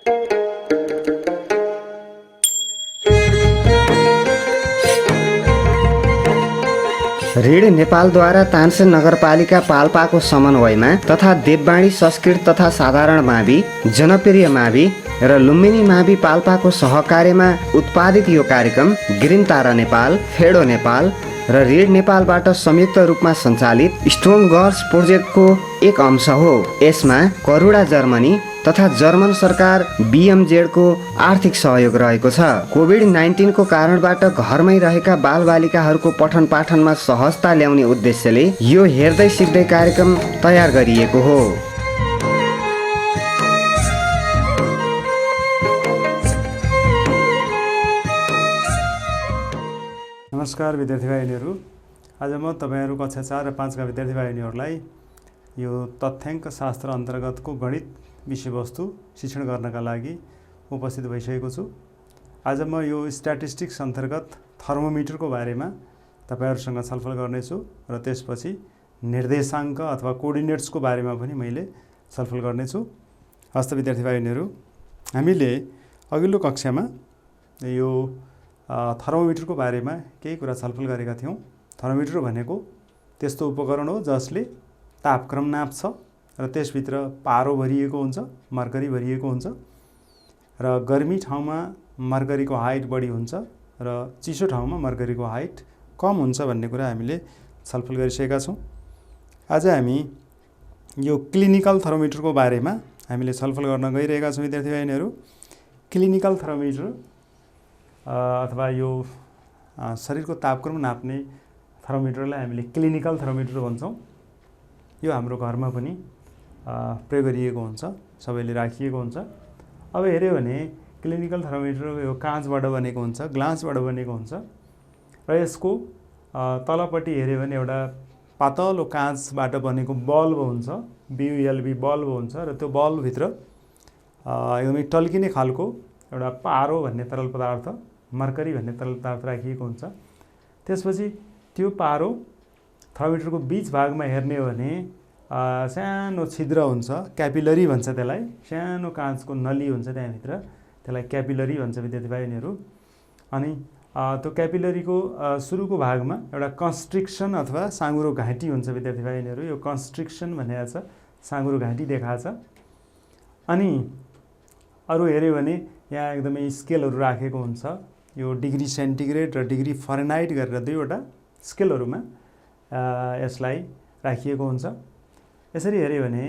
ऋण नेपालद्वारा तानसेन नगरपालिका पाल्पाको समन्वयमा तथा देववाणी संस्कृत तथा साधारण मावि, जनप्रिय मावि र लुम्बिनी मावि पाल्पाको सहकार्यमा उत्पादित यो कार्यक्रम ग्रिन तारा नेपाल, फेडो नेपाल र ऋण नेपालबाट संयुक्त रूपमा सञ्चालित स्ट्रङ गर्ल्स प्रोजेक्टको एक अंश हो। यसमा करुणा जर्मनी तथा जर्मन सरकार BMZ को आर्थिक सहयोग रहेको छ। कोभिड-19 को कारणबाट घरमै रहेका बालबालिकाहरूको पठन पाठनमा सहजता ल्याउने उद्देश्यले यो हेर्दै सिक्दै कार्यक्रम तयार गरिएको हो। नमस्कार विद्यार्थी भाइनीहरू, आज म तपाईहरु कक्षा 4 र 5 का विद्यार्थी भाइनीहरूलाई यो तथ्याङ्क शास्त्र अन्तर्गतको गणित विषयवस्तु शिक्षण गर्नका लागि उपस्थित भइसकेको छु। आज म यो स्ट्याटिस्टिक्स अन्तर्गत थर्मोमिटरको बारेमा तपाईहरुसँग छलफल गर्नेछु र त्यसपछि निर्देशाङ्क अथवा कोअर्डिनेट्सको बारेमा पनि मैले छलफल गर्नेछु। हस्त विद्यार्थी भाइनीहरू, हामीले अघिल्लो कक्षामा यो थर्मोमिटरको बारेमा केही कुरा छलफल गरेका थियौं। थर्मोमिटर भनेको त्यस्तो उपकरण हो जसले तापक्रम नाप्छ र त्यसभित्र पारो भरिएको हुन्छ, मर्करी भरिएको हुन्छ र गर्मी ठाउँमा मर्करीको हाइट बढी हुन्छ र चिसो ठाउँमा मर्करीको हाइट कम हुन्छ भन्ने कुरा हामीले छलफल गरिसकेका छौं। आज हामी यो क्लिनिकल थर्मोमिटरको बारेमा हामीले छलफल गर्न गइरहेका छौं विद्यार्थी भाइनीहरू। क्लिनिकल थर्मोमिटर अथवा यो शरीरको तापक्रम नाप्ने थर्मोमिटरलाई हामीले क्लिनिकल थर्मोमिटर भन्छौं। यो हाम्रो घरमा पनि प्रयोग गरिएको हुन्छ, सबैले राखिएको हुन्छ। अब हेर्यो भने क्लिनिकल थर्मोमिटर यो काँचबाट बनेको हुन्छ, ग्लासबाट बनेको हुन्छ र यसको तलपट्टि हेर्यो भने एउटा पातलो काँचबाट बनेको बल्ब हुन्छ, BULB बल्ब हुन्छ र त्यो बल्बभित्र एकदमै टल्किने खालको एउटा पारो भन्ने तरल पदार्थ, मर्करी भन्ने तरल पदार्थ राखिएको हुन्छ। त्यसपछि त्यो पारो थर्मोमिटरको बीच भागमा हेर्ने हो भने सानो छिद्र हुन्छ, क्यापिलरी भन्छ त्यसलाई, सानो काँचको नली हुन्छ त्यहाँभित्र, त्यसलाई क्यापिलरी भन्छ विद्यार्थी भाइनीहरू। अनि त्यो क्यापिलरीको सुरुको भागमा एउटा कन्स्ट्रिक्सन अथवा साँगुरो घाँटी हुन्छ विद्यार्थी भाइनीहरू। यो कन्स्ट्रिक्सन भनेको छ, साँगुरो घाँटी देखाएको छ। अनि अरु हेर्यो भने यहाँ एकदमै स्केलहरू राखेको हुन्छ, यो डिग्री सेन्टिग्रेड र डिग्री फरेनहाइट गरेर दुईवटा स्केलहरूमा यसलाई राखिएको हुन्छ। यसरी हेर्यो भने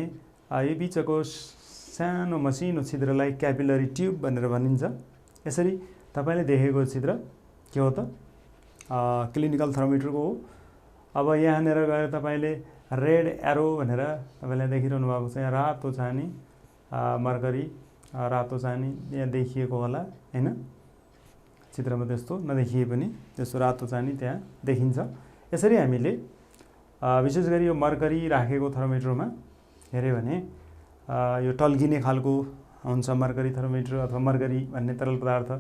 यो बीचको सानो मसिनो छिद्रलाई क्यापिलरी ट्युब भनेर भनिन्छ। यसरी तपाईले देखेको छिद्र के हो त? क्लिनिकल थर्मोमिटरको हो। अब यहाँनेर गएर तपाईले रेड एरो भनेर तपाईले देखिरहनु भएको छ, यहाँ रातो चानी मर्करी, रातो चानी यहाँ देखिएको होला हैन? चित्रमा त्यस्तो नदेखिए पनि त्यस्तो रातो चानी त्यहाँ देखिन्छ। यसरी हामीले विशेष गरी यो मर्करी राखेको थर्मोमिटरमा हेर्यो भने यो टल्किने खालको हुन्छ मर्करी थर्मोमिटर अथवा मर्करी भन्ने तरल पदार्थ,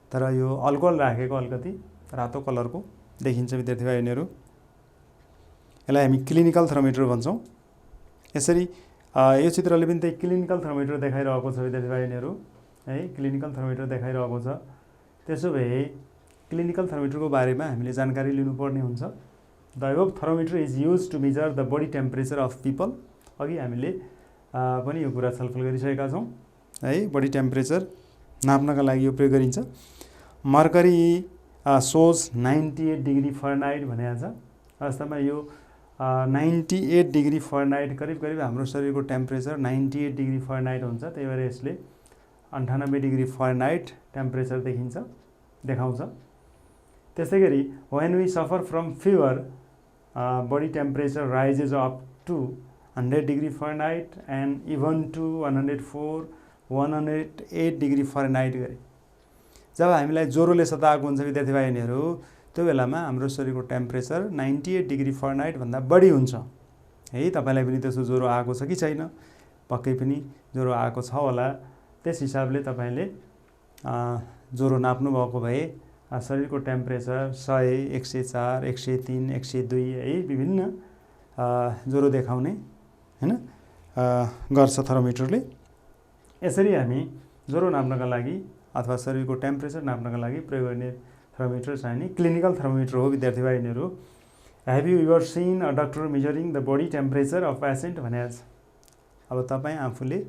तर यो अल्कोहल राखेको अलिकति रातो कलरको देखिन्छ विद्यार्थी भाइनीहरू। यसलाई हामी क्लिनिकल थर्मोमिटर भन्छौं। यसरी यो चित्रले पनि त्यही क्लिनिकल थर्मोमिटर देखाइरहेको छ विद्यार्थी भाइनीहरू है, क्लिनिकल थर्मोमिटर देखाइरहेको छ। त्यसो भए क्लिनिकल थर्मोमिटरको बारेमा हामीले जानकारी लिनुपर्ने हुन्छ। The above thermometer is used to measure the body temperature of people. अघि हामीले पनि यो कुरा छलफल गरिसकेका छौं है, बडी टेम्परेचर नाप्नका लागि यो प्रयोग गरिन्छ। मर्करी सोज 98 डिग्री फरेनहाइट भनेको छ। वास्तवमा यो 98 डिग्री फरेनहाइट करिब हाम्रो शरीरको टेम्परेचर 98 डिग्री फरेनहाइट हुन्छ। त्यही भएर यसले 98 डिग्री फरेनहाइट टेम्परेचर देखाउँछ। त्यसैगरी when we suffer from fever, body temperature rises up to 100 degree Fahrenheit and even to 104, 108 degree Fahrenheit गरे। जब हामीलाई ज्वरोले सताएको हुन्छ विद्यार्थी भाइनीहरू, त्यो बेलामा हाम्रो शरीरको टेम्परेचर 98 डिग्री फरेनहाइट भन्दा बढी हुन्छ है। तपाईलाई पनि त्यसो ज्वरो आएको छ कि छैन? पक्कै पनि ज्वरो आएको छ होला। त्यस हिसाबले तपाईले ज्वरो नाप्नु भएको भए शरीरको टेम्परेचर 100, 104, 103, 102 है विभिन्न ज्वरो देखाउने हैन गर्छ थर्मोमिटरले। यसरी हामी ज्वरो नाप्नका लागि अथवा शरीरको टेम्परेचर नाप्नका लागि प्रयोग गर्ने थर्मोमिटर चाहिँ नि क्लिनिकल थर्मोमिटर हो विद्यार्थी भाइनीहरू। Have you ever seen a doctor measuring the body temperature of patient भने छ। अब तपाईँ आफूले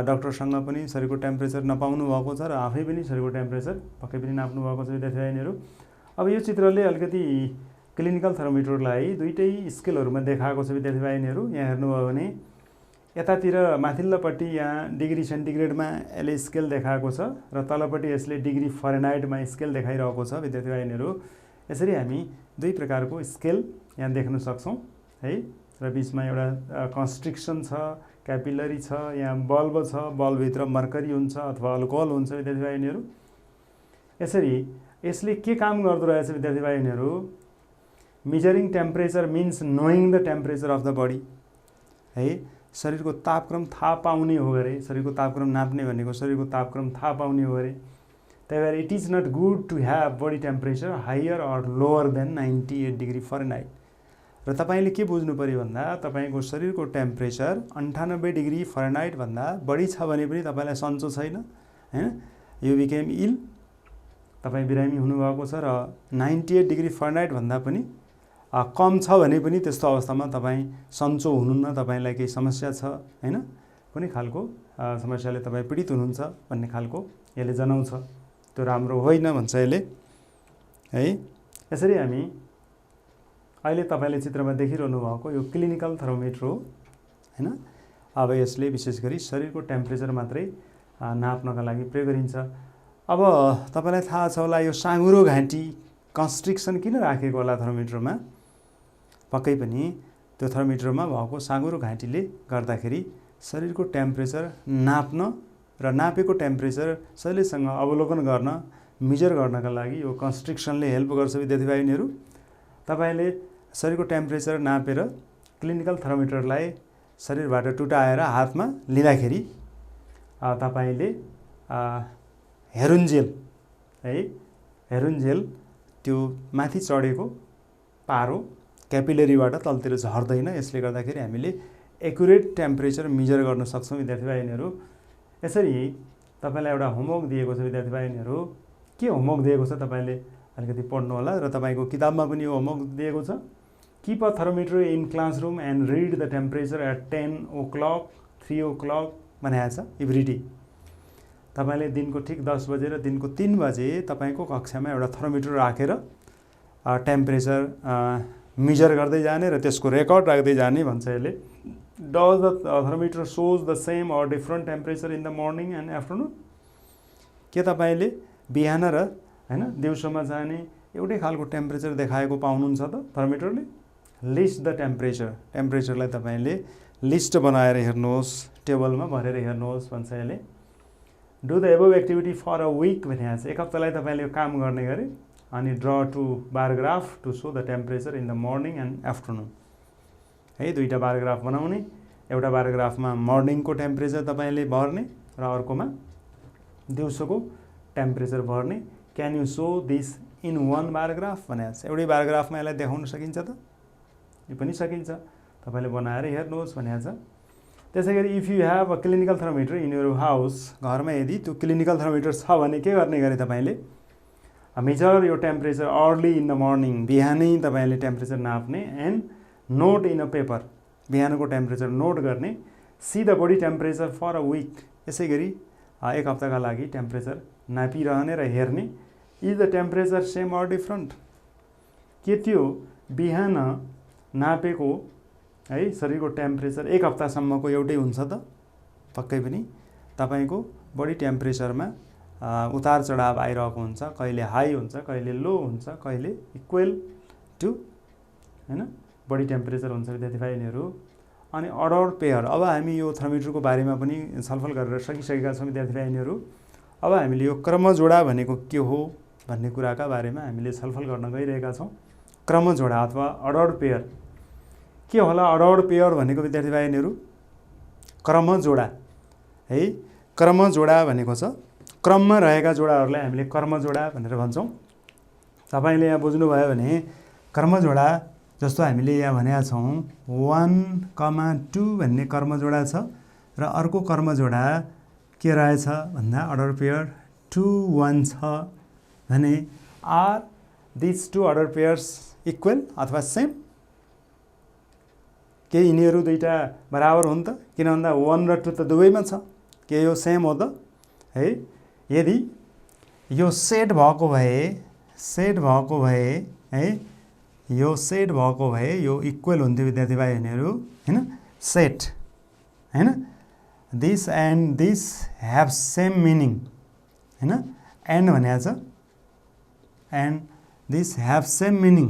डक्टरसँग पनि शरीरको टेम्परेचर नपाउनु भएको छ र आफै पनि शरीरको टेम्परेचर पक्कै पनि नाप्नु भएको छ विद्यार्थी भाइनीहरू। अब यो चित्रले अलिकति क्लिनिकल थर्मोमिटरलाई दुईटै स्केलहरूमा देखाएको छ विद्यार्थी भाइनीहरू। यहाँ हेर्नुभयो भने यतातिर माथिल्लोपट्टि यहाँ डिग्री सेन्टिग्रेडमा यसले स्केल देखाएको छ र तलपट्टि यसले डिग्री फरेनहाइटमा स्केल देखाइरहेको छ विद्यार्थी भाइनीहरू। यसरी हामी दुई प्रकारको स्केल यहाँ देख्न सक्छौँ है। र बिचमा एउटा कन्स्ट्रिक्सन छ, क्यापिलरी छ, यहाँ बल्ब छ, बल्बभित्र मर्करी हुन्छ अथवा अल्कोहल हुन्छ विद्यार्थी भाइनीहरू। यसरी यसले के काम गर्दो रहेछ विद्यार्थी भाइनीहरू, measuring temperature means knowing the temperature of the body है। शरीरको तापक्रम थाहा पाउने हो गरे, शरीरको तापक्रम नाप्ने भनेको शरीरको तापक्रम थाहा पाउने हो गरे। त्यही भएर it is not good to have body temperature higher or lower than 98 degree Fahrenheit. र तपाईँले के बुझ्नु पऱ्यो भन्दा तपाईँको शरीरको टेम्परेचर 98 डिग्री फरेनहाइट भन्दा बढी छ भने पनि तपाईँलाई सन्चो छैन हैन, यु बिकेम इल, तपाईँ बिरामी हुनुभएको छ। र 98 डिग्री फरेनहाइट भन्दा पनि कम छ भने पनि त्यस्तो अवस्थामा तपाईँ सन्चो हुनुहुन्न, तपाईँलाई केही समस्या छ हैन, कुनै खालको समस्याले तपाईँ पीडित हुनुहुन्छ भन्ने खालको यसले जनाउँछ। त्यो राम्रो होइन भन्छ यसले है। यसरी हामी अहिले तपाईँले चित्रमा देखिरहनु भएको यो क्लिनिकल थर्मोमिटर हो हैन। अब यसले विशेष गरी शरीरको टेम्परेचर मात्रै नाप्नका लागि प्रयोग गरिन्छ। अब तपाईँलाई थाहा छ होला यो साँघुरो घाँटी कन्स्ट्रिक्सन किन राखेको होला थर्मोमिटरमा। पक्कै पनि त्यो थर्मोमिटरमा भएको साँघुरो घाँटीले गर्दाखेरि शरीरको टेम्परेचर नाप्न र नापेको टेम्परेचर शरीरसँग अवलोकन गर्न, मेजर गर्नका लागि यो कन्स्ट्रिक्सनले हेल्प गर्छ विद्यार्थी भाइनीहरू। तपाईँले शरीरको टेम्परेचर नापेर क्लिनिकल थर्मोमिटरलाई शरीरबाट टुटाएर हातमा लिँदाखेरि तपाईँले हेरुन्जेल है, हेरुन्जेल त्यो माथि चढेको पारो क्यापिलरीबाट तलतिर झर्दैन। यसले गर्दाखेरि हामीले एकुरेट टेम्परेचर मेजर गर्न सक्छौँ विद्यार्थी भाइनीहरू। यसरी तपाईँलाई एउटा होमवर्क दिएको छ विद्यार्थी भाइनीहरू। के होमवर्क दिएको छ तपाईँले अलिकति पढ्नु होला र तपाईँको किताबमा पनि यो होमवर्क दिएको छ। Keep a thermometer in classroom and read the temperature at 10 o'clock 3 o'clock भनेको छ एभ्री डे। तपाईँले दिनको ठिक 10 बजे र दिनको 3 बजे तपाईँको कक्षामा एउटा थर्मोमिटर राखेर टेम्परेचर मेजर गर्दै जाने र त्यसको रेकर्ड राख्दै जाने भन्छ यसले। Does the thermometer shows the same or different temperature in the morning and afternoon. के तपाईँले बिहान र हैन दिउँसोमा जाने एउटै खालको टेम्परेचर देखाएको पाउनुहुन्छ त थर्मोमिटरले। लिस्ट द टेम्परेचर, टेम्परेचरलाई तपाईँले लिस्ट बनाएर हेर्नुहोस्, टेबलमा भरेर हेर्नुहोस् भन्छ यसले। Do the above activity for a week भनेको छ। एक हप्तालाई तपाईँले काम गर्ने गरे अनि draw two bar graph to show the temperature in the morning and afternoon है। दुईवटा बारग्राफ बनाउने, एउटा बारग्राफमा मर्निङको टेम्परेचर तपाईँले भर्ने र अर्कोमा दिउँसोको टेम्परेचर भर्ने। Can you show this in one bar graph भनेको छ। एउटै बारग्राफमा यसलाई देखाउन सकिन्छ त? यो पनि सकिन्छ, तपाईँले बनाएर हेर्नुहोस् भनेको छ। त्यसै गरी if you have a clinical thermometer in your house, घरमा यदि त्यो क्लिनिकल थर्मोमिटर छ भने के गर्ने गरे तपाईँले मेजर यो temperature early in the morning, बिहानै तपाईँले टेम्परेचर नाप्ने and note in a paper, बिहानको टेम्परेचर नोट गर्ने। See the body temperature for a week, यसै गरी एक हप्ताका लागि टेम्परेचर नापिरहने र हेर्ने। Is the temperature same or different, के त्यो बिहान नापेको है शरीरको टेम्परेचर एक हप्तासम्मको एउटै हुन्छ त? पक्कै पनि तपाईँको बडी टेम्परेचरमा उतार चढाव आइरहेको हुन्छ, कहिले हाई हुन्छ, कहिले लो हुन्छ, कहिले इक्वल टु हैन बडी टेम्परेचर हुन्छ विद्यार्थी भाइनीहरू। अनि अर्डर पेयर, अब हामी यो थर्मोमिटरको बारेमा पनि छलफल गरेर सकिसकेका छौँ विद्यार्थी भाइनीहरू। अब हामीले यो क्रमजोडा भनेको के हो भन्ने कुराका बारेमा हामीले छलफल गर्न गइरहेका छौँ। क्रमजोडा अथवा अर्डर पेयर के होला? अर्डर पेयर भनेको विद्यार्थी भाइनीहरू क्रमजोडा है। क्रमजोडा भनेको छ क्रममा रहेका जोडाहरूलाई हामीले कर्मजोडा भनेर भन्छौँ। तपाईँले यहाँ बुझ्नुभयो भने कर्मजोडा जस्तो हामीले यहाँ भनेका छौँ 1,2 भन्ने कर्मजोडा छ र अर्को कर्मजोडा के रहेछ भन्दा अर्डर पेयर 2 1 छ भने are this two order pairs equal अथवा सेम? के यिनीहरू दुईटा बराबर हुन् त? किन भन्दा 1 र 2 त दुवैमा छ। के यो सेम हो त है? यदि यो सेट भएको भए है, यो सेट भएको भए यो इक्वल हुन्थ्यो विद्यार्थी भाइहरू हैन, सेट हैन। This and this have same meaning हैन, एन्ड भनेको छ and this have same meaning,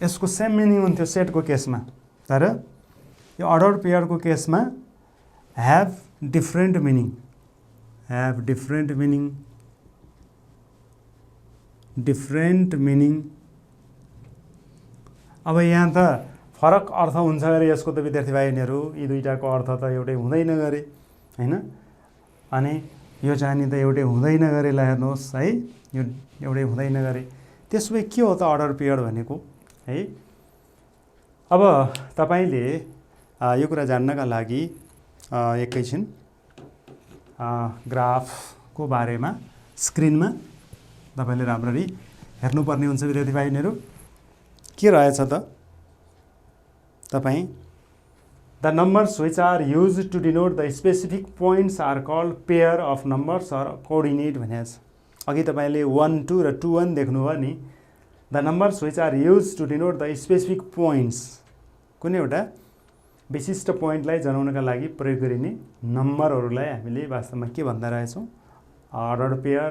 यसको सेम मिनिङ हुन्थ्यो सेटको केसमा। तर यो अर्डर पेयरको केसमा ह्याभ डिफ्रेन्ट मिनिङ, अब यहाँ त फरक अर्थ हुन्छ गरे यसको त विद्यार्थी भाइहरू, यी दुईटाको अर्थ त एउटै हुँदैन गरे हैन। अनि यो चाहिँ त एउटै हुँदैन गरे, ल हेर्नुहोस् है, यो एउटै हुँदैन गरे। त्यसो भए के हो त अर्डर पेयर भनेको है? अब तपाईले यो कुरा जान्नका लागि एकैछिन ग्राफको बारेमा स्क्रिनमा तपाईले राम्ररी हेर्नुपर्ने हुन्छ विद्यार्थी भाइहरू। के रहेछ त तपाईँ the numbers which are used to denote the specific points are called pair of numbers or coordinate भनेको छ। अघि तपाईले 1 2 र 2 1 देख्नुभयो नि। The numbers which are used to denote the specific points, कुनै एउटा विशिष्ट पोइन्टलाई जनाउनका लागि प्रयोग गरिने नम्बरहरूलाई हामीले वास्तवमा के भन्दा रहेछौँ? अर्डर पेयर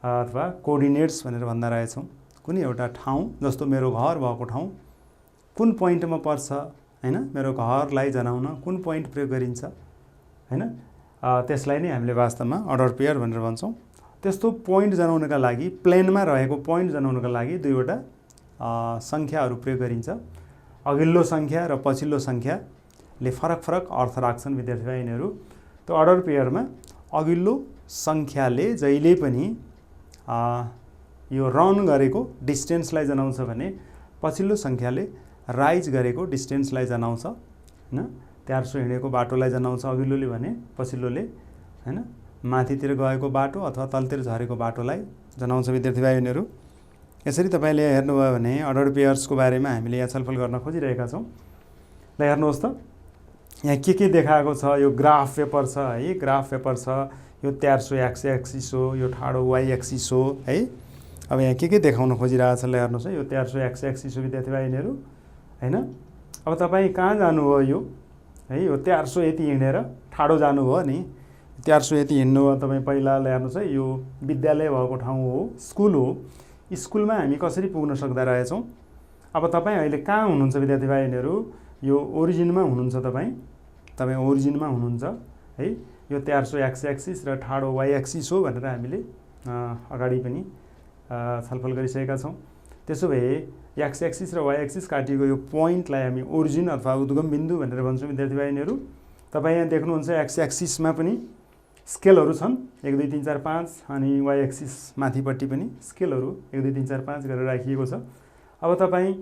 अथवा कोअर्डिनेट्स भनेर भन्दा रहेछौँ। कुनै एउटा ठाउँ, जस्तो मेरो घर भएको ठाउँ कुन पोइन्टमा पर्छ हैन, मेरो घरलाई जनाउन कुन पोइन्ट प्रयोग गरिन्छ हैन, त्यसलाई नै हामीले वास्तवमा अर्डर पेयर भनेर भन्छौँ। त्यस्तो पोइन्ट जनाउनका लागि, प्लेनमा रहेको पोइन्ट जनाउनका लागि दुईवटा सङ्ख्याहरू प्रयोग गरिन्छ। अघिल्लो सङ्ख्या र पछिल्लो सङ्ख्याले फरक फरक अर्थ राख्छन् विद्यार्थी भाइहरू। त्यो अर्डर पेयरमा अघिल्लो सङ्ख्याले जहिले पनि यो रन गरेको डिस्टेन्सलाई जनाउँछ भने पछिल्लो सङ्ख्याले राइज गरेको डिस्टेन्सलाई जनाउँछ हैन। 400 हिँडेको बाटोलाई जनाउँछ अघिल्लोले भने पछिल्लोले हैन माथितिर गएको बाटो अथवा तलतिर झरेको बाटोलाई जनाउँछ विद्यार्थी भाइहरू। यसरी तपाईले हेर्नुभयो भने अर्डर पेयर्सको बारेमा हामीले यहाँ छलफल गर्न खोजिरहेका छौँ। ल हेर्नुहोस् त, यहाँ के देखाएको छ? यो ग्राफ पेपर छ है, ग्राफ पेपर छ। यो 400 एक्स एक्सिस हो, यो ठाडो वाइ एक्सिस हो है। अब यहाँ के देखाउन खोजिरहेको छ? ल हेर्नुहोस् है, यो 400 एक्स एक्सिस हो विद्यार्थी भाइहरू हैन। अब तपाईँ कहाँ जानुभयो यो है? यो 400 यति हिँडेर ठाडो जानुभयो नि, 400 यति हिँड्नुभयो तपाईँ पहिला। ल हेर्नुहोस् है, यो विद्यालय भएको ठाउँ हो, स्कुल हो। स्कुलमा हामी कसरी पुग्न सक्दा रहेछौँ? अब तपाईँ अहिले कहाँ हुनुहुन्छ विद्यार्थी भाइहरू? यो ओरिजिनमा हुनुहुन्छ तपाईँ ओरिजिनमा हुनुहुन्छ है। यो 400 एक्स एक्सिस र ठाडो वाइ एक्सिस हो भनेर हामीले अगाडि पनि छलफल गरिसकेका छौँ। त्यसो भए एक्स एक्सिस र वाइ एक्सिस काटिएको यो पोइन्टलाई हामी ओरिजिन अथवा उद्गम बिन्दु भनेर भन्छौँ विद्यार्थी भाइहरू। तपाईँ यहाँ देख्नुहुन्छ एक्स एक्सिसमा पनि स्केलहरू छन् 1 2 3 4 5, अनि वाइ एक्सिस माथिपट्टि पनि स्केलहरू 1 2 3 4 5 गरेर राखिएको छ। अब तपाईँ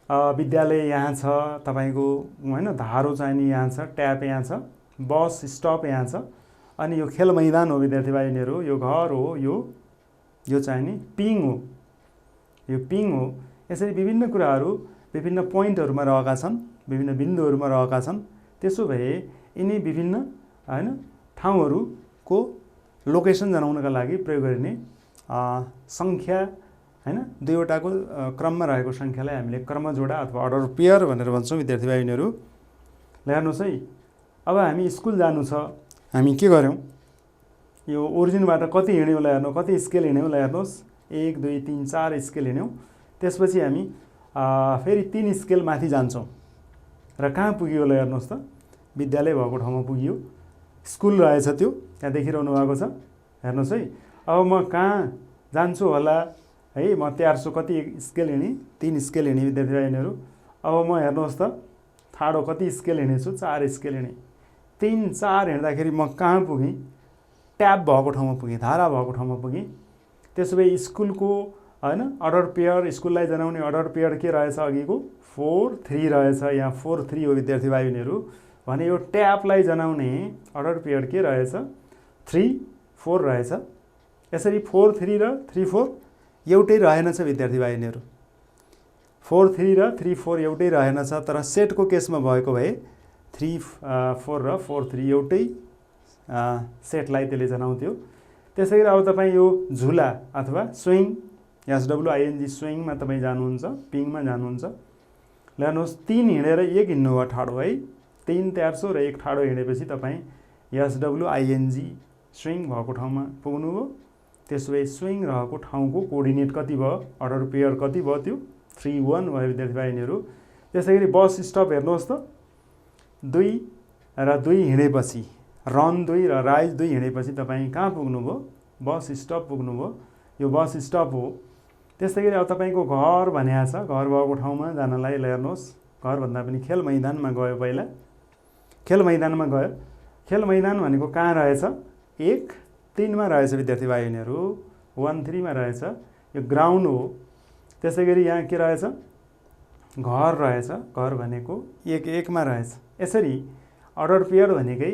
विद्यालय यहाँ छ, तपाईँको हैन धारो चाहिँ नि यहाँ छ, ट्याप यहाँ छ, बस स्टप यहाँ छ, अनि यो खेल मैदान हो विद्यार्थी भाइहरू। यो घर हो, यो चाहिँ नि पिङ हो, यो पिङ हो। यसरी विभिन्न कुराहरू विभिन्न पोइन्टहरूमा रहेका छन्, विभिन्न बिन्दुहरूमा रहेका छन्। त्यसो भए यिनी विभिन्न हैन ठाउँहरूको लोकेसन जनाउनका लागि प्रयोग गरिने सङ्ख्या हैन, दुईवटाको क्रममा रहेको सङ्ख्यालाई हामीले क्रमजोडा अथवा अर्डर पेयर भनेर भन्छौँ विद्यार्थी भाइहरू। ल हेर्नुहोस् है, अब हामी स्कुल जानु छ, हामी के गर्यौँ? यो ओरिजिनबाट कति हिँड्यौँ? ल हेर्नु, कति स्केल हिँड्यौँ? ल हेर्नुहोस्, 1 2 3 4 स्केल हिँड्यौँ। त्यसपछि हामी फेरि 3 स्केल माथि जान्छौँ र कहाँ पुग्यो? ल हेर्नुहोस् त, विद्यालय भएको ठाउँमा पुग्यो, स्कुल रहेछ त्यो त्यहाँ देखिरहनु भएको छ। हेर्नुहोस् है, अब म कहाँ जान्छु होला है? म 400 कति स्केल हिँडेँ? 3 स्केल हिँडेँ विद्यार्थी भाइहरू। अब म हेर्नुहोस् त, ठाडो कति स्केल हिँडेछु? 4 स्केल हिँडेँ। 3 4 हिँड्दाखेरि म कहाँ पुगेँ? ट्याप भएको ठाउँमा पुगेँ, धारा भएको ठाउँमा पुगेँ। त्यसो भए स्कुलको हैन। अर्डर पेयर स्कुललाई जनाउने अर्डर पेयर के रहेछ अघिको 4 3 रहेछ, यहाँ 4 3 हो विद्यार्थी भाइ बहिनीहरू। भने यो ट्यापलाई जनाउने अर्डर पेयर के रहेछ 3 4 रहेछ। यसरी 4 3 र 3 4 एउटै रहेनछ विद्यार्थी भाइ बहिनीहरू। 4 3 र 3 4 एउटै रहेनछ, तर सेटको केसमा भएको भए 3 4 र 4 3 एउटै सेटलाई त्यसले जनाउँथ्यो। त्यसैगरी अब तपाईँ यो झुला अथवा स्विङ SWING स्विङमा तपाईँ जानुहुन्छ, पिङमा जानुहुन्छ। ल हेर्नुहोस् 3 हिँडेर 1 हिँड्नुभयो ठाडो है, 3 त्यार्सो र 1 ठाडो हिँडेपछि तपाईँ SWING स्विङ भएको ठाउँमा पुग्नुभयो। त्यसो भए स्विङ रहेको ठाउँको कोअर्डिनेट कति भयो, अर्डर पेयर कति भयो, त्यो 3 1 भयो विद्यार्थी भाइ बहिनीहरू। त्यसैगरी बस स्टप हेर्नुहोस् त 2 र 2 हिँडेपछि, रन 2 र राइज 2 हिँडेपछि तपाईँ कहाँ पुग्नुभयो, बस स्टप पुग्नुभयो। यो बस स्टप हो। त्यसैगरी अब तपाईँको घर भनेको छ, घर भएको ठाउँमा जानलाई हेर्नुहोस्, घरभन्दा पनि खेल मैदानमा गयो। पहिला खेल मैदानमा गयो। खेल मैदान भनेको कहाँ रहेछ 1 3 मा रहेछ विद्यार्थी भाइ बहिनीहरू, 1 3 मा रहेछ। यो ग्राउन्ड हो। त्यसैगरी यहाँ के रहेछ घर रहेछ, घर भनेको 1 1 मा रहेछ। यसरी अर्डर पेयर भनेकै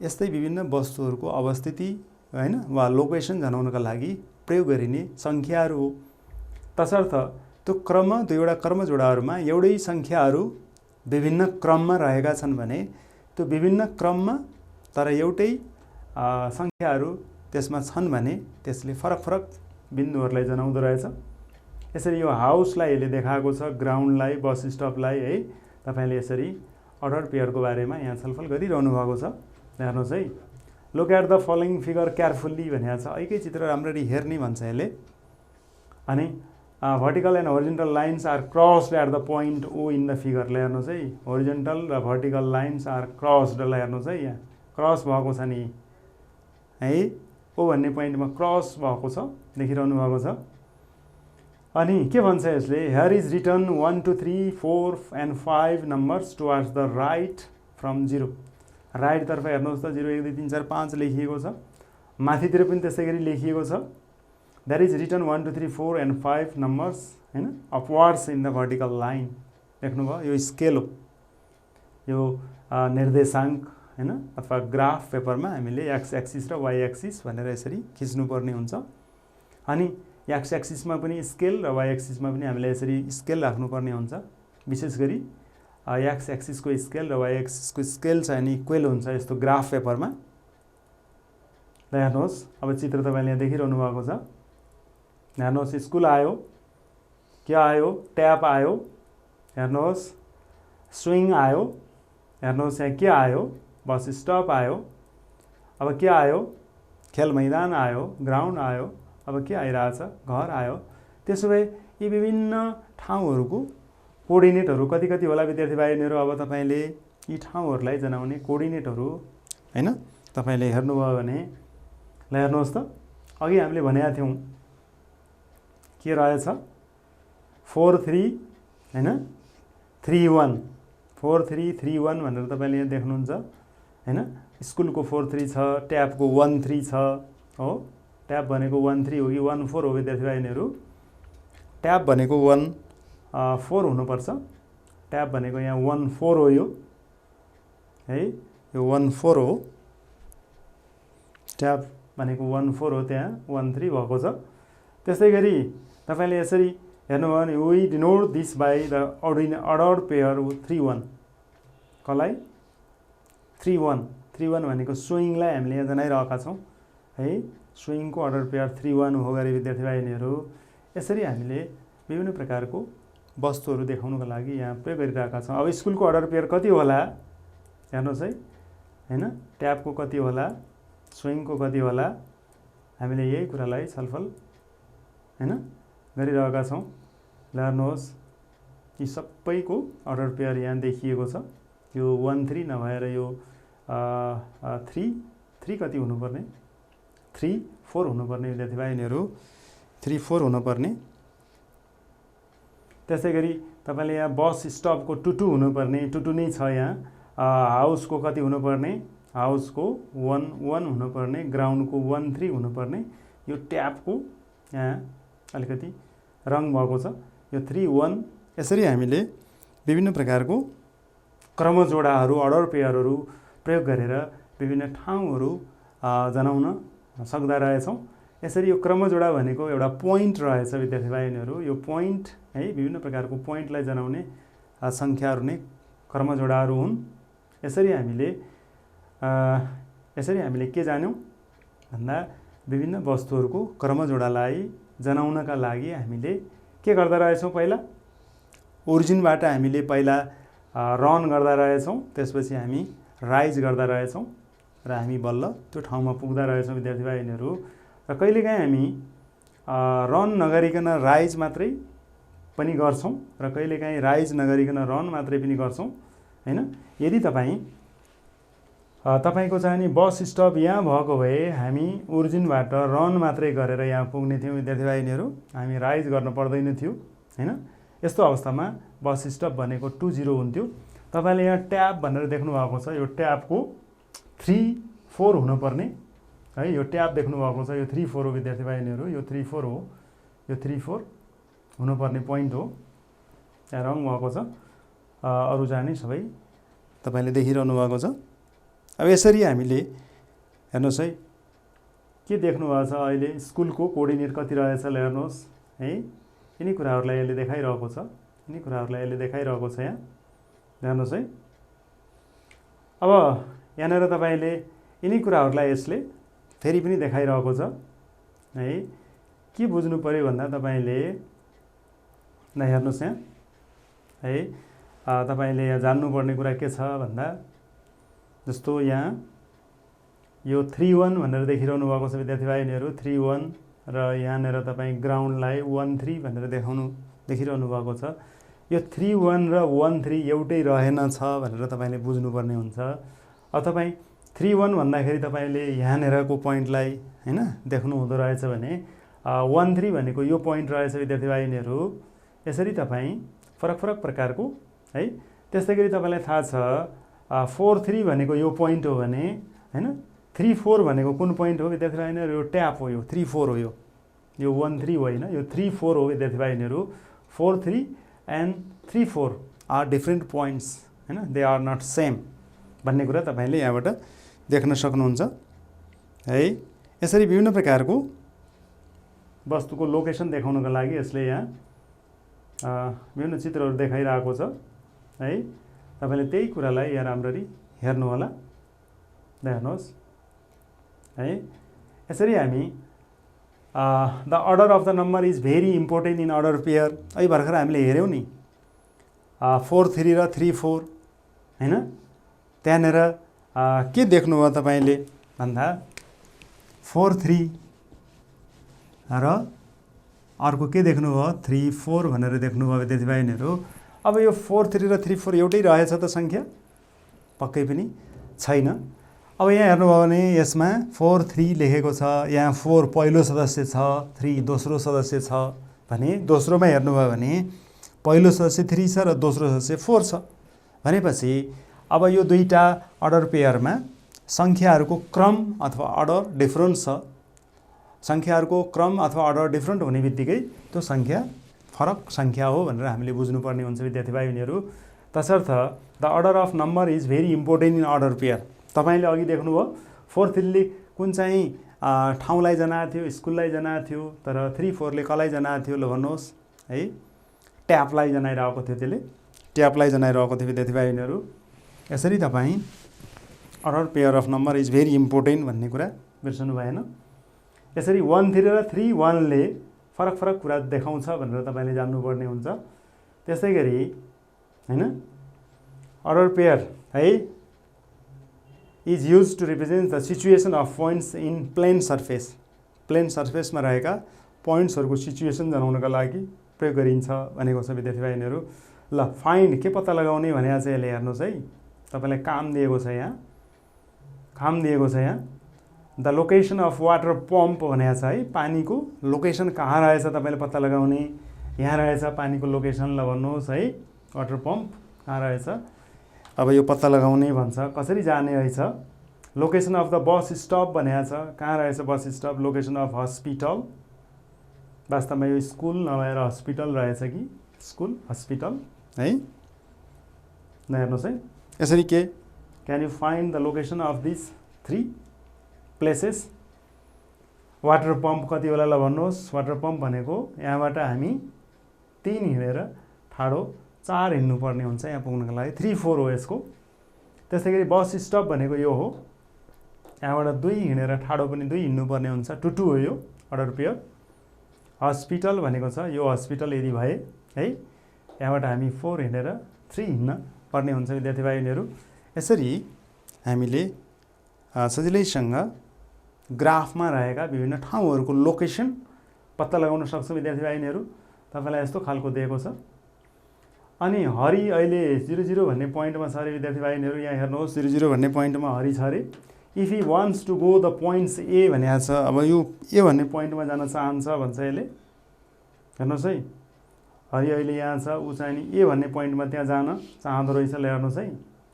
यस्तै विभिन्न वस्तुहरूको अवस्थिति हैन वा लोकेसन जनाउनका लागि प्रयोग गरिने सङ्ख्याहरू हो। तसर्थ त्यो क्रम दुईवटा क्रमजोडाहरूमा एउटै सङ्ख्याहरू विभिन्न क्रममा रहेका छन् भने त्यो विभिन्न क्रममा तर एउटै सङ्ख्याहरू त्यसमा छन् भने त्यसले फरक फरक बिन्दुहरूलाई जनाउँदो रहेछ। यसरी यो हाउसलाई यसले देखाएको छ, ग्राउन्डलाई, बस स्टपलाई है। तपाईँले यसरी अर्डर पेयरको बारेमा यहाँ छलफल गरिरहनु भएको छ। हेर्नुहोस् है, look at the following figure carefully भनेको छ। एकै चित्र राम्ररी हेर्ने भन्छ यसले। अनि vertical and horizontal lines are crossed at the point O in the figure। ल हेर्नुहोस् है, horizontal र vertical lines are crossed। ल हेर्नुहोस् है, यहाँ क्रस भएको छ नि है, O भन्ने पोइन्टमा क्रस भएको छ, देखिरहनु भएको छ। अनि के भन्छ यसले, here is written 1 2 3 4 and 5 numbers towards the right from 0। Right तर्फ हेर्नुहोस् त 0 1 2 3 4 5 लेखिएको छ। माथितिर पनि त्यसै गरी लेखिएको छ। There is written 1 2 3 4 and 5 numbers हैन upwards in the vertical line। देख्नुभयो, यो स्केल हो, यो निर्देशाङ्क हैन अथवा ग्राफ पेपरमा हामीले एक्स एक्सिस र वाइ एक्सिस भनेर यसरी खिच्नुपर्ने हुन्छ। अनि एक्स एक्सिसमा पनि स्केल र वाइ एक्सिसमा पनि हामीले यसरी स्केल राख्नुपर्ने हुन्छ। विशेष गरी एक्स एक्सिसको स्केल र वाइ एक्सिसको स्केल चाहिँ अनि इक्वल हुन्छ यस्तो ग्राफ पेपरमा। ल हेर्नुहोस्, अब चित्र तपाईँले यहाँ देखिरहनु भएको छ। हेर्नुहोस्, स्कुल आयो, के आयो, ट्याप आयो। हेर्नुहोस्, स्विङ आयो। हेर्नुहोस्, यहाँ के आयो, बस स्टप आयो। अब के आयो, खेल मैदान आयो, ग्राउन्ड आयो। अब के आइरहेछ, घर आयो। त्यसो भए यी विभिन्न ठाउँहरूको कोअर्डिनेटहरू कति कति होला विद्यार्थी भाइहरू। अब तपाईँले यी ठाउँहरूलाई जनाउने कोअर्डिनेटहरू हैन तपाईँले हेर्नुभयो भने, ल हेर्नुहोस् त, अघि हामीले भनेका थियौँ के रहेछ 4 3 हैन 3 1 4 3 3 1 भनेर तपाईँले यहाँ देख्नुहुन्छ हैन। स्कुलको 4 3 छ, ट्यापको 1 3 छ हो। ट्याप भनेको 1 3 हो कि 1 4 हो विद्यार्थी भाइहरू। ट्याप भनेको 1 4 हुनुपर्छ। ट्याप भनेको यहाँ 1 4 हो, यो है, यो 1 4 हो। ट्याप भनेको 1 4 हो, त्यहाँ 1 3 भएको छ। त्यसै गरी तपाईँले यसरी हेर्नुभयो भने we denote this by the order pair 3 1। कसलाई 3 1 3 1 भनेको स्विङलाई हामीले यहाँ जनाइरहेका छौँ है। स्विङको अर्डर पेयर 3 1 हो गरी विद्यार्थी भाइहरू। यसरी हामीले विभिन्न प्रकारको वस्तुहरू देखाउनुको लागि यहाँ प्रयोग गरिरहेका छौँ। अब स्कुलको अर्डर पेयर कति होला हेर्नुहोस् है हैन, ट्यापको कति होला, स्विङको कति होला, हामीले यही कुरालाई छलफल हैन गरिरहेका छौँ। ल हेर्नुहोस्, यी सबैको अर्डर पेयर यहाँ देखिएको छ। यो 1 3 नभएर यो 3 3 कति हुनुपर्ने, 3 4 हुनुपर्ने विद्यार्थी भाइहरू, 3 4 हुनुपर्ने। त्यसै गरी तपाईँले यहाँ बस स्टपको 2 2 हुनुपर्ने, 2 2 नै छ यहाँ। हाउसको कति हुनुपर्ने, हाउसको 1 1 हुनुपर्ने, ग्राउन्डको 1 3 हुनुपर्ने। यो ट्यापको यहाँ अलिकति रङ भएको छ। यो 3 1 यसरी हामीले विभिन्न प्रकारको क्रमजोडाहरू अर्डर पेयरहरू प्रयोग गरेर विभिन्न ठाउँहरू जनाउन सक्दा रहेछौँ। यसरी यो क्रमजोडा भनेको एउटा पोइन्ट रहेछ विद्यार्थी भाइबहिनीहरू। यो पोइन्ट है विभिन्न प्रकारको पोइन्टलाई जनाउने सङ्ख्याहरू नै क्रमजोडाहरू हुन्। यसरी हामीले के जान्यौँ भन्दा विभिन्न वस्तुहरूको क्रमजोडालाई जनाउनका लागि हामीले के गर्दा रहेछौँ, पहिला ओरिजिनबाट हामीले पहिला रन गर्दा रहेछौँ, त्यसपछि हामी राइज गर्दा रहेछौँ र हामी बल्ल त्यो ठाउँमा पुग्दा रहेछौँ विद्यार्थी भाइबहिनीहरू। र कहिलेकाहीँ हामी रन नगरिकन राइज मात्रै पनि गर्छौँ र कहिलेकाहीँ राइज नगरिकन रन मात्रै पनि गर्छौँ हैन। यदि तपाईँको चाहिँ नि बस स्टप यहाँ भएको भए हामी ओरिजिनबाट रन मात्रै गरेर यहाँ पुग्ने थियौँ विद्यार्थी भाइबहिनीहरू, हामी राइज गर्न पर्दैन थियो हैन। यस्तो अवस्थामा बस स्टप भनेको 20 हुन्थ्यो। तपाईँले यहाँ ट्याब भनेर देख्नु भएको छ, यो ट्याबको 3 4 हुनुपर्ने है। यो ट्याब देख्नु भएको छ, यो 3 4 हो विद्यार्थी भाइबहिनीहरू, यो 3 4 हो, यो 3 4 हुनुपर्ने पोइन्ट हो। त्यहाँ रङ भएको छ, अरू जाने सबै तपाईँले देखिरहनु भएको छ। अब यसरी हामीले हेर्नुहोस् है, के देख्नु भएको छ अहिले स्कुलको कोअर्डिनेट कति रहेछ ल हेर्नुहोस् है। यिनी कुराहरूलाई यसले देखाइरहेको छ, यिनी कुराहरूलाई यसले देखाइरहेको छ यहाँ हेर्नुहोस् है। अब यहाँनिर तपाईँले यिनी कुराहरूलाई यसले फेरि पनि देखाइरहेको छ है। के बुझ्नु पर्यो भन्दा तपाईँले हेर्नुहोस् यहाँ है, तपाईँले यहाँ जान्नुपर्ने कुरा के छ भन्दा जस्तो यहाँ यो 3 1 भनेर देखिरहनु भएको छ विद्यार्थी भाइबहिनीहरू, 3 1 र यहाँनिर तपाईँ ग्राउन्डलाई 1 3 भनेर देखिरहनु भएको छ। यो 3 1 र 1 3 एउटै रहेनछ भनेर तपाईँले बुझ्नुपर्ने हुन्छ। अब तपाईँ 3 1 भन्दाखेरि तपाईँले यहाँनिरको पोइन्टलाई हैन देख्नु हुँदो रहेछ भने 1 3 भनेको यो पोइन्ट रहेछ विद्यार्थी भाइबहिनीहरू। यसरी तपाईँ फरक फरक प्रकारको है। त्यस्तै गरी तपाईँलाई थाहा छ 4 3 भनेको यो पोइन्ट हो भने हैन, 3 4 भनेको कुन पोइन्ट हो विद्यार्थी भाइबहिनीहरू, यो ट्याप हो, यो 3 4 हो, यो 1 3 होइन, यो 3 4 हो विद्यार्थी भाइबहिनीहरू। 4 3 एन्ड 3 4 आर डिफ्रेन्ट पोइन्ट्स हैन, दे आर नट सेम भन्ने कुरा तपाईँले यहाँबाट देख्न सक्नुहुन्छ है। यसरी विभिन्न प्रकारको वस्तुको लोकेसन देखाउनको लागि यसले यहाँ विभिन्न चित्रहरू देखाइरहेको छ है। तपाईँले त्यही कुरालाई यहाँ राम्ररी हेर्नु होला, हेर्नुहोस् है। यसरी हामी the order of the number is very important in order pair. अहिले भर्खर हामीले हेऱ्यौँ नि 4 3 र 3 4 हैन। त्यहाँनिर के देख्नुभयो तपाईँले भन्दा 4 3 र अर्को के देख्नुभयो 3 4 भनेर देख्नुभयो विद्यार्थी भाइबहिनीहरू। अब यो 4 3 र 3 4 एउटै रहेछ त सङ्ख्या? पक्कै पनि छैन। अब यहाँ हेर्नुभयो भने यसमा 4 3 लेखेको छ, यहाँ 4 पहिलो सदस्य छ, 3 दोस्रो सदस्य छ भने दोस्रोमा हेर्नुभयो भने पहिलो सदस्य 3 छ र दोस्रो सदस्य 4 छ भनेपछि अब यो दुईटा अर्डर पेयरमा सङ्ख्याहरूको क्रम अथवा अर्डर डिफरेन्ट छ। सङ्ख्याहरूको क्रम अथवा अर्डर डिफरेन्ट हुने बित्तिकै त्यो सङ्ख्या फरक सङ्ख्या हो भनेर हामीले बुझ्नुपर्ने हुन्छ विद्यार्थी भाइबहिनीहरू। तसर्थ the order of number is very important in order pair. तपाईँले अघि देख्नुभयो 4 3 ले कुन चाहिँ ठाउँलाई जनाएको थियो, स्कुललाई जनाएको थियो, तर 3 4 ले कसलाई जनाएको थियो ल भन्नुहोस् है। ट्यापलाई जनाइरहेको थियो, त्यसले ट्यापलाई जनाइरहेको थियो विद्यार्थी भाइबहिनीहरू। यसरी तपाईँ order pair of number is very important भन्ने कुरा बिर्सनु भएन। यसरी 1 3 र 3 1 ले फरक फरक कुरा देखाउँछ भनेर तपाईँले जान्नुपर्ने हुन्छ। त्यस्तै गरी हैन अर्डर पेयर है is used to represent the situation of points in plane surface. Plane सर्फेसमा रहेका पोइन्ट्सहरूको सिचुएसन जनाउनका लागि प्रयोग गरिन्छ भनेको छ विद्यार्थी भाइबहिनीहरू। ल फाइन्ड के पत्ता लगाउने भने चाहिँ यसले हेर्नुहोस् है, तपाईँलाई काम दिएको छ यहाँ, काम दिएको छ यहाँ। The location of water pump भनेको छ है, पानीको लोकेसन कहाँ रहेछ तपाईँले पत्ता लगाउने। यहाँ रहेछ पानीको लोकेसन ल भन्नुहोस् है, वाटर पम्प कहाँ रहेछ। अब यो पत्ता लगाउने भन्छ, कसरी जाने रहेछ। Location of the bus stop भनेको छ, कहाँ रहेछ बस स्टप। लोकेसन अफ हस्पिटल वास्तवमा यो स्कुल नभएर हस्पिटल रहेछ कि स्कुल हस्पिटल है। ल हेर्नुहोस् है, यसरी के can you find the location of this 3 places. Water pump कति होला ल भन्नुहोस्। वाटर पम्प भनेको यहाँबाट हामी 3 हिँडेर ठाडो 4 हिँड्नुपर्ने हुन्छ यहाँ पुग्नको लागि, 3 4 हो यसको। त्यस्तै गरी बस स्टप भनेको यो हो, यहाँबाट 2 हिँडेर ठाडो पनि 2 हिँड्नुपर्ने हुन्छ, 2 2 हो यो अर्डर पेयर। हस्पिटल भनेको छ यो हस्पिटल यदि भए है, यहाँबाट हामी 4 हिँडेर 3 हिँड्न पर्ने हुन्छ विद्यार्थी भाइनीहरू। यसरी हामीले सजिलैसँग ग्राफमा रहेका विभिन्न ठाउँहरूको लोकेसन पत्ता लगाउन सक्छौँ विद्यार्थी भाइनीहरू। तपाईँलाई यस्तो खालको दिएको छ। अनि हरि अहिले 00 भन्ने पोइन्टमा छ अरे विद्यार्थी भाइनीहरू। यहाँ हेर्नुहोस् 00 भन्ने पोइन्टमा हरि छ अरे। If he wants to go the points A भनेको छ। अब यो ए भन्ने पोइन्टमा जान चाहन्छ भन्छ यसले। हेर्नुहोस् है, हरि अहिले यहाँ छ, ऊ चाहिँ नि ए भन्ने पोइन्टमा त्यहाँ जान चाहँदो रहेछ। ल हेर्नुहोस् है,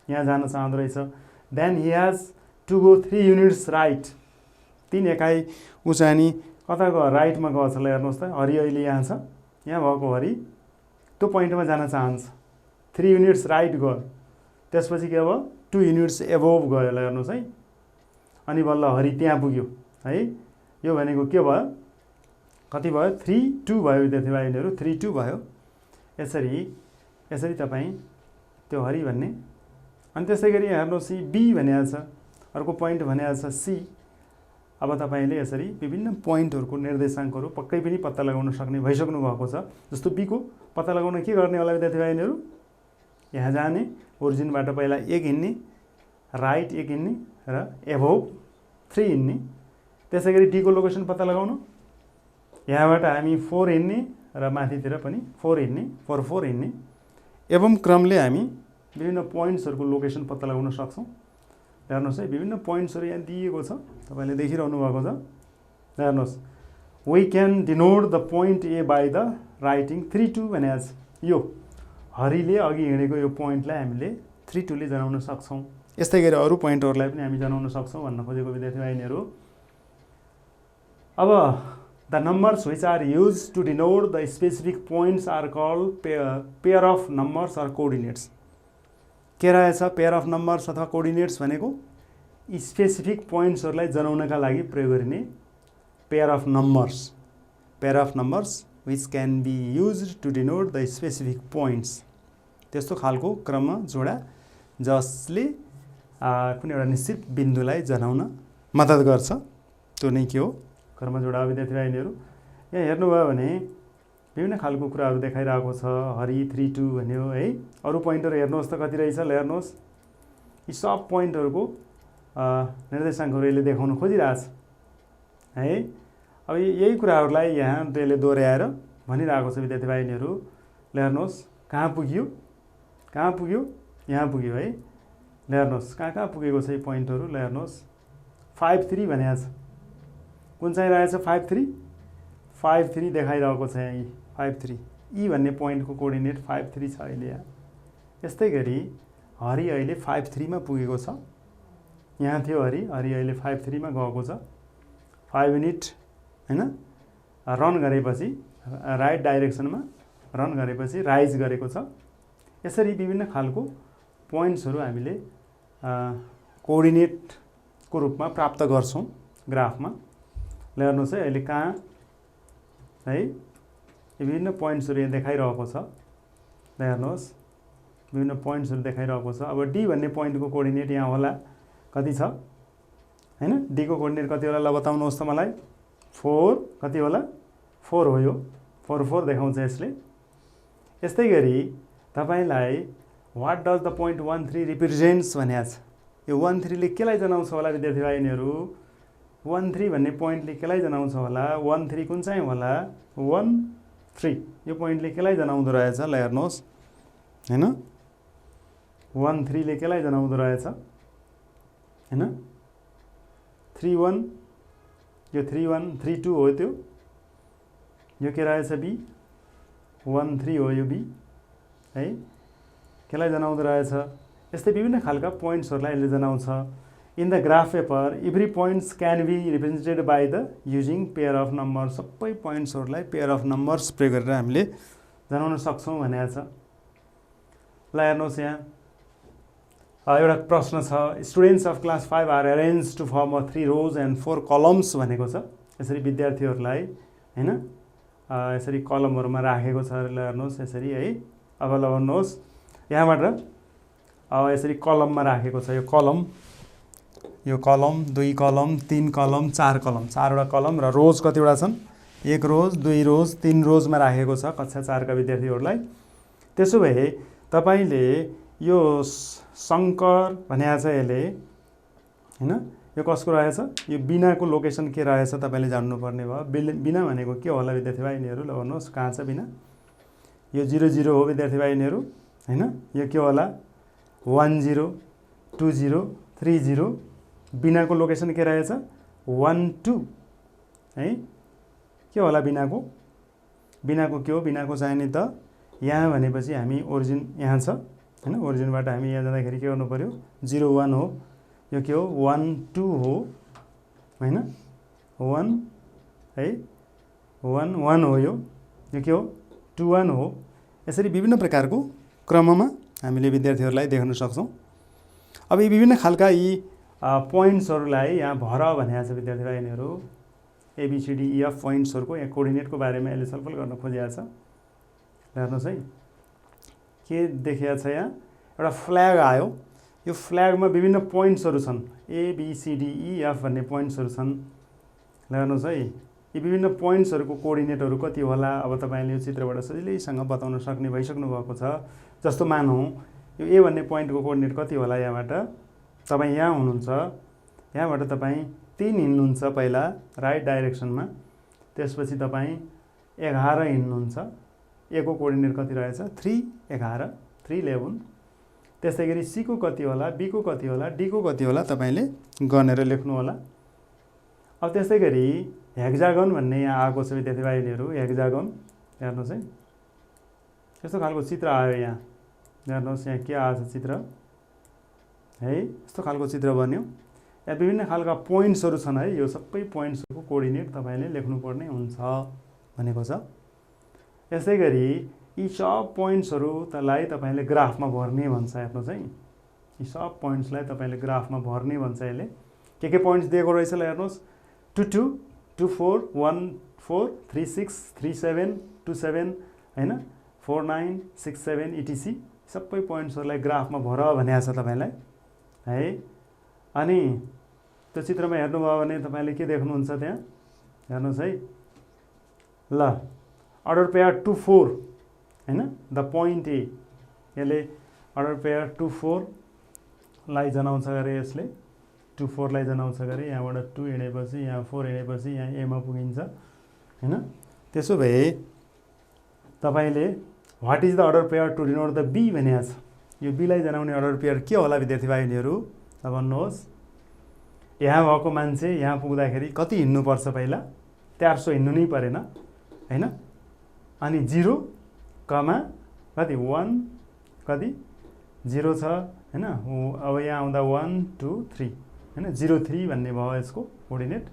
यहाँ जान चाहँदो रहेछ। Then he has to go 3 units right. 3 एकाइ ऊ चाहिँ नि कता गयो, राइटमा गएछ। ल हेर्नुहोस् त, हरि अहिले यहाँ छ, यहाँ भएको हरि त्यो पोइन्टमा जान चाहन्छ, 3 युनिट्स राइट गयो। त्यसपछि के अब 2 युनिट्स एभोभ गयो। ल हेर्नुहोस् है, अनि बल्ल हरि त्यहाँ पुग्यो है। यो भनेको के भयो, कति भयो, 3 2 भयो विद्यार्थी भाइहरू, 3 2 भयो। यसरी तपाईँ त्यो हरि भन्ने। अनि त्यसै गरी हेर्नुहोस् बी भनेको छ, अर्को पोइन्ट भनेको छ सी। अब तपाईँले यसरी विभिन्न पोइन्टहरूको निर्देशाङ्कहरू पक्कै पनि पत्ता लगाउन सक्ने भइसक्नु भएको छ। जस्तो बीको पत्ता लगाउन के गर्ने होला विद्यार्थी भाइहरू, यहाँ जाने, ओरिजिनबाट पहिला 1 हिँड्ने, राइट 1 हिँड्ने र एभोभ 3 हिँड्ने। त्यसै गरी डीको लोकेसन पत्ता लगाउनु, यहाँबाट हामी 4 हिँड्ने र माथितिर पनि 4 हिँड्ने, 4 4 हिँड्ने। एवं क्रमले हामी विभिन्न पोइन्ट्सहरूको लोकेसन पत्ता लगाउन सक्छौँ। हेर्नुहोस् है, विभिन्न पोइन्ट्सहरू यहाँ दिएको छ, तपाईँले देखिरहनु भएको छ। हेर्नुहोस्, we can denote the point A by the writing 3 2 भनेको छ। यो हरिले अघि हिँडेको यो पोइन्टलाई हामीले 3 2 ले जनाउन सक्छौँ। यस्तै गरी अरू पोइन्टहरूलाई पनि हामी जनाउन सक्छौँ भन्न खोजेको विद्यार्थी भाइनीहरू। अब the numbers which are use to denote the specific points are called pair of numbers or coordinates. के रहेछ पेयर अफ नम्बर्स अथवा कोअर्डिनेट्स भनेको स्पेसिफिक पोइन्ट्सहरूलाई जनाउनका लागि प्रयोग गरिने pair of numbers. Pair of numbers which can be use to denote the specific points. त्यस्तो खालको क्रममा जोडा जसले कुनै एउटा निश्चित बिन्दुलाई जनाउन मद्दत गर्छ। त्यो नै के हो, क्रम जोडा विद्यार्थी भाइहरू। यहाँ हेर्नुभयो भने विभिन्न खालको कुराहरू देखाइरहेको छ। हरि 3 2 भन्यो है। अरू पोइन्टहरू हेर्नुहोस् त कति रहेछ। ल हेर्नुहोस्, यी सब पोइन्टहरूको निर्देशाङ्कहरू यसले देखाउन खोजिरहेछ है। अब यही कुराहरूलाई यहाँ त्यसले दोहोऱ्याएर भनिरहेको छ विद्यार्थी भाइहरू। ल हेर्नुहोस्, कहाँ पुग्यो, कहाँ पुग्यो, यहाँ पुग्यो है। ल हेर्नुहोस्, कहाँ कहाँ पुगेको छ यी पोइन्टहरू। ल हेर्नुहोस्, 5 3 भनेको छ। कुन चाहिँ रहेछ 5 3, 5 3 देखाइरहेको छ यहाँ। 5 3 ई भन्ने पोइन्टको कोअर्डिनेट 5 3 छ अहिले यहाँ। यस्तै गरी हरि अहिले 5 3 मा पुगेको छ। यहाँ थियो हरि अहिले 5 3 मा गएको छ। 5 युनिट हैन, रन गरेपछि राइट डाइरेक्सनमा रन गरेपछि राइज गरेको छ। यसरी विभिन्न खालको पोइन्ट्सहरू हामीले कोअर्डिनेटको रूपमा प्राप्त गर्छौँ ग्राफमा। ल हेर्नुहोस् है, अहिले कहाँ है विभिन्न पोइन्ट्सहरू यहाँ देखाइरहेको छ। ल हेर्नुहोस्, विभिन्न पोइन्ट्सहरू देखाइरहेको छ। अब डी भन्ने पोइन्टको कोअर्डिनेट यहाँ होला, कति छ हैन। डीको कोअर्डिनेट कति होला ल बताउनुहोस् त मलाई। 4 कति होला, 4 हो यो, 4 4 देखाउँछ यसले। यस्तै गरी तपाईँलाई what does the point 1 3 represents भनेको छ। यो 1 3 ले केलाई जनाउँछ होला विद्यार्थी भाइहरू। 1 3 भन्ने पोइन्टले केलाई जनाउँछ होला। 1 3 कुन चाहिँ होला, 1 3 यो पोइन्टले केलाई जनाउँदो रहेछ। ल हेर्नुहोस् हैन, 1 3 ले केलाई जनाउँदो रहेछ हैन। 3 1 यो 3 1 3 2 हो त्यो। यो के रहेछ बी, 1 3 हो यो बी है। केलाई जनाउँदो रहेछ। यस्तै विभिन्न खालका पोइन्ट्सहरूलाई यसले जनाउँछ। In the graph paper every points can be represented by the using pair of number. सबै पोइन्ट्सहरूलाई पेयर अफ नम्बर्स प्रयोग गरेर हामीले जनाउन सक्छौँ भनेको छ। ल हेर्नुहोस् यहाँ एउटा प्रश्न छ, students of class 5 are arrange to form 3 rows and 4 columns भनेको छ। यसरी विद्यार्थीहरूलाई हैन यसरी कलमहरुमा राखेको छ। ल हेर्नुहोस् यसरी है। अब ल हेर्नुहोस् यहाँबाट अब यसरी कलममा राखेको छ। यो कलम 2 कलम 3 कलम 4 कलम, 4वटा कलम र रोज कतिवटा छन्? 1 रोज 2 रोज 3 रोजमा राखेको छ कक्षा 4 का विद्यार्थीहरूलाई। त्यसो भए तपाईले यो शंकर भनेको छ यसले हैन, यो कसको रहेछ? यो बिनाको लोकेसन के रहेछ तपाईले जान्नु पर्ने भयो। बिना भनेको के होला विद्यार्थी भाइनीहरु? ल भन्नुस् कहाँ छ बिना? यो 0 0 हो विद्यार्थी भाइनीहरु हैन। यो के होला? 1 0 2 0 3 0। बिनाको लोकेसन के रहेछ? 1 2 है। के होला बिनाको? बिनाको के हो? बिनाको चाहिँ नि त यहाँ भनेपछि हामी ओरिजिन यहाँ छ हैन। ओरिजिनबाट हामी यहाँ जाँदाखेरि के गर्नु पर्यो? 0 1 हो। यो के हो? 1 2 हो हैन। 1 है 1 1 हो। यो के हो? 2 1 हो। यसरी विभिन्न प्रकारको क्रममा हामीले विद्यार्थीहरूलाई देख्न सक्छौं। अब यी विभिन्न खालका यी पोइन्ट्सहरूलाई यहाँ भर भनेको छ विद्यार्थी भाइनीहरु। ABCD EF पोइन्ट्सहरुको यहाँ कोर्डिनेटको बारेमा यसले छलफल गर्न खोजेको छ। हेर्नुस् है के देखिएको छ यहाँ? एउटा फ्ल्याग आयो। यो फ्ल्यागमा विभिन्न पोइन्ट्सहरु छन्। ABCDEF भन्ने पोइन्ट्सहरु छन्। हेर्नुस् है यी विभिन्न पोइन्ट्सहरुको कोर्डिनेटहरु कति होला? अब तपाईले यो चित्रबाट सजिलैसँग बताउन सक्ने भइसक्नु भएको छ। जस्तो मानौं यो A भन्ने पोइन्टको कोर्डिनेट कति होला? यहाँबाट तपाई यहाँ हुनुहुन्छ, यहाँबाट तपाई 3 हिड्नुहुन्छ पहिला राइट डाइरेक्सनमा, त्यसपछि तपाई 11 हिड्नुहुन्छ। A को कोर्डिनेट कति रहेछ? 3 11 3 11। त्यसैगरी C को कति होला? B को कति होला? D को कति होला? तपाईले गनेर लेख्नु होला। अब त्यसैगरी हेक्सागन भन्ने यहाँ आएको छ विद्यार्थी भाइहरु। हेक्सागन हेर्नुस् है यस्तो खालको चित्र आयो यहाँ। हेर्नुस् यहाँ के आएको छ चित्र है। यस्तो खालको चित्र बन्यो। यहाँ विभिन्न खालका पोइन्ट्सहरु छन् है। यो सबै पोइन्ट्सहरुको कोर्डिनेट तपाईले लेख्नु पर्ने हुन्छ भनेको छ। यसैगरी यी सब पोइन्ट्सहरु तलाई तपाईले ग्राफमा भर्ने भन्छ। हेर्नुस् है यी सब पोइन्ट्सलाई तपाईले ग्राफमा भर्ने भन्छ यसले। के पोइन्ट्स दिएको रहेछ? ल हेर्नुस् 2 2 2 4 1 4 3 6 3 7 2 7 हैन 4 9 6 7 etc। सबै पोइन्ट्सहरुलाई ग्राफमा भर भनेको छ तपाईलाई है। अनि त्यो चित्रमा हेर्नुभयो भने तपाईले के देख्नुहुन्छ त्यहाँ? हेर्नुस् है ल अर्डर पेयर 2 4 हैन द पोइन्ट A। यसले अर्डर पेयर 2 4 लाई जनाउँछ गरे। यसले 2 4 लाई जनाउँछ गरे। यहाँबाट 2 हिँडेपछि यहाँ 4 हिँडेपछि यहाँ A मा पुगिन्छ हैन। त्यसो भए तपाईले what is the order pair to denote the B भनेको छ। यो B लाई जनाउने अर्डर पेयर के होला विद्यार्थी भाइनीहरु? त भन्नुहोस्। यहाँ भएको मान्छे यहाँ पुग्दाखेरि कति हिड्नु पर्छ? पहिला 400 हिड्नु नै परेन हैन। अनि 0 कमा कति 1 कति 0 छ हैन। अब यहाँ आउँदा 1 2 3 हैन 0 3 भन्ने भयो यसको कोर्डिनेट।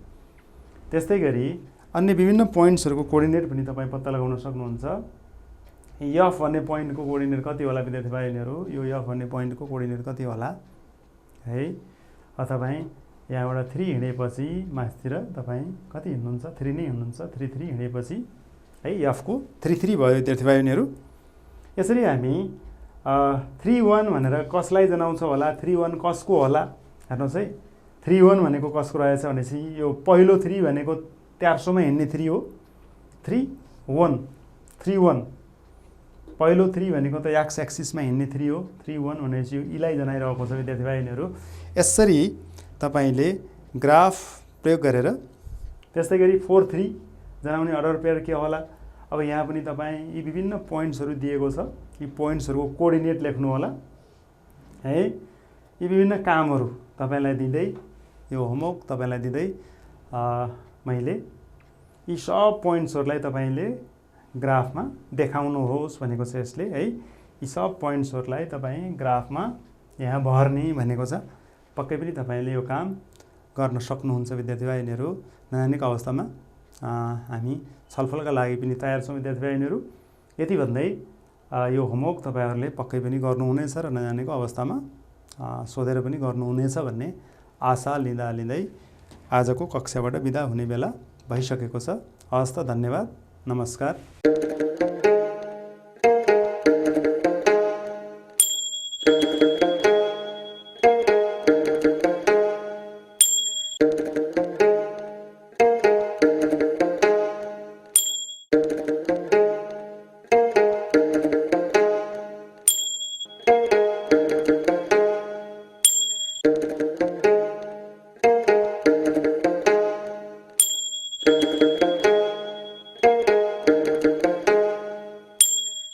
त्यस्तैगरी अन्य विभिन्न पोइन्ट्सहरुको कोर्डिनेट पनि तपाई पत्ता लगाउन सक्नुहुन्छ। F भन्ने पोइन्टको कोर्डिनेट कति होला विद्यार्थी भाइहरु? यो F भन्ने पोइन्टको कोर्डिनेट कति होला है? अथवा यहाँबाट 3 हिँडेपछि माथितिर तपाई कति हिड्नुहुन्छ? 3 नै हिड्नुहुन्छ। 3 3 हिँडेपछि है F को 3 3 भयो विद्यार्थी भाइहरु। यसरी हामी 3 1 भनेर कसलाई जनाउँछ होला? 3 1 कसको होला? हेर्नुस् है 3 1 भनेको कसको रहेछ भनेपछि यो पहिलो 3 भनेको 400 मा हिड्ने 3 हो। 3 1 3 1 पहिलो 3 भनेको त एक्स एक्सिसमा हिड्ने 3 हो। 3 1 भनेपछि यो इलाई जनाइरहेको छ विद्यार्थी भाइहरु। यसरी तपाईले ग्राफ प्रयोग गरेर त्यस्तैगरी 4 3 जनाउने अर्डर पेयर के होला? अब यहाँ पनि तपाई यी विभिन्न पोइन्ट्सहरु दिएको छ। यी पोइन्ट्सहरुको कोर्डिनेट लेख्नु होला है। यी विभिन्न कामहरु तपाईलाई दिँदै यो होमवर्क तपाईलाई दिँदै मैले यी सब पोइन्ट्सहरुलाई तपाईले ग्राफमा देखाउनुहोस् भनेको छ यसले है। यी सब पोइन्ट्सहरुलाई तपाई ग्राफमा यहाँ भर्ने भनेको छ। पक्कै पनि तपाईँले यो काम गर्न सक्नुहुन्छ विद्यार्थी भाइनीहरू। नजानेको अवस्थामा हामी छलफलका लागि पनि तयार छौँ विद्यार्थी भाइनीहरू। यति भन्दै यो होमवर्क तपाईँहरूले पक्कै पनि गर्नुहुनेछ र नजानेको अवस्थामा सोधेर पनि गर्नुहुनेछ भन्ने आशा लिँदै आजको कक्षाबाट बिदा हुने बेला भइसकेको छ। हवस् त, धन्यवाद, नमस्कार।